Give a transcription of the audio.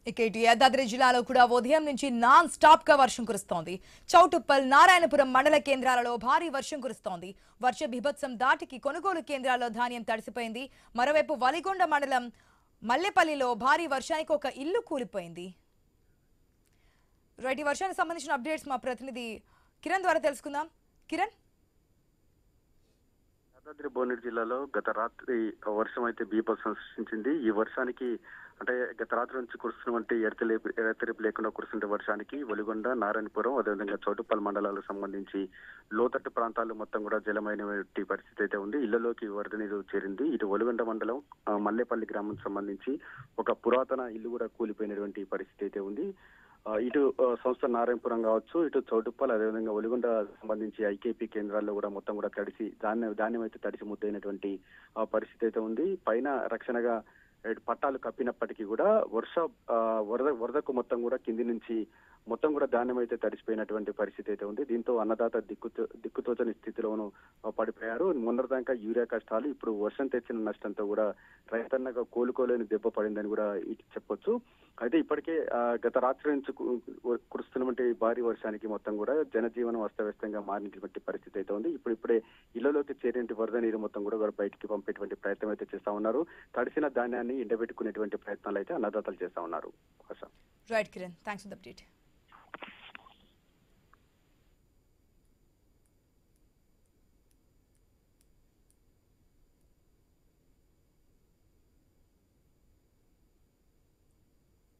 ఇక ఇటు యాదాద్రి జిల్లాలో కూడా ఉదయం నుంచి నాన్ స్టాప్ గా వర్షం కురుస్తోంది. చౌటుప్పల్, నారాయణపురం మండల కేంద్రాలలో భారీ వర్షం కురుస్తోంది. వర్ష బీభత్సం దాటికి కొనుగోలు కేంద్రాల్లో ధాన్యం తడిసిపోయింది. మరోవైపు వలిగొండ మండలం మల్లెపల్లిలో భారీ వర్షానికి ఒక ఇల్లు కూలిపోయింది. రైట్, ఈ వర్షానికి సంబంధించిన అప్డేట్స్ మా ప్రతినిధి కిరణ్ ద్వారా తెలుసుకుందాం. కిరణ్, యాదాద్రి భువనగిరి జిల్లాలో గత రాత్రి వర్షం అయితే బీభత్సం సృష్టించింది. ఈ వర్షానికి అంటే గత రాత్రి నుంచి కురుస్తున్నటువంటి ఎడతెరిపి లేకుండా కురుస్తున్న వర్షానికి వెలుగొండ, నారాయణపురం, అదేవిధంగా చౌటుప్పల్ మండలాలకు సంబంధించి లోతట్టు ప్రాంతాలు మొత్తం కూడా జలమైనటువంటి పరిస్థితి అయితే ఉంది. ఇళ్లలోకి వరద నీరు చేరింది. ఇటు వెలుగొండ మండలం మల్లేపల్లి గ్రామం సంబంధించి ఒక పురాతన ఇల్లు కూడా కూలిపోయినటువంటి పరిస్థితి అయితే ఉంది. ఇటు సంస్థ నారాయణపురం కావచ్చు, ఇటు చౌటుప్పల్, అదేవిధంగా వెలుగొండ సంబంధించి ఐకేపీ కేంద్రాల్లో కూడా మొత్తం కూడా తడిసి ధాన్యం అయితే తడిసి ముద్దైనటువంటి పరిస్థితి అయితే ఉంది. పైన రక్షణగా పట్టాలు కప్పినప్పటికీ కూడా వరదకు మొత్తం కూడా కింది నుంచి మొత్తం కూడా ధాన్యం అయితే తడిసిపోయినటువంటి పరిస్థితి అయితే ఉంది. దీంతో అన్నదాత దిక్కుతోచని స్థితిలోనూ పడిపోయారు. మొన్నటిదాకా యూరియా కష్టాలు, ఇప్పుడు వర్షం తెచ్చిన నష్టంతో కూడా రైతన్నగా కోలుకోలేని దెబ్బ పడిందని కూడా చెప్పొచ్చు. అయితే ఇప్పటికే గత రాత్రి నుంచి కురుస్తున్నటువంటి భారీ వర్షానికి మొత్తం కూడా జనజీవనం అస్తవ్యస్తంగా మారినటువంటి పరిస్థితి అయితే ఉంది. ఇప్పుడే ఇళ్లలోకి చేరేటువంటి వరద నీరు మొత్తం కూడా బయటికి పంపేటువంటి ప్రయత్నం అయితే చేస్తా ఉన్నారు. తడిసిన ధాన్యాన్ని ఎండబెట్టుకునేటువంటి ప్రయత్నాలు అయితే అన్నదాతలు చేస్తా ఉన్నారు. Right Kiran, thanks for the update.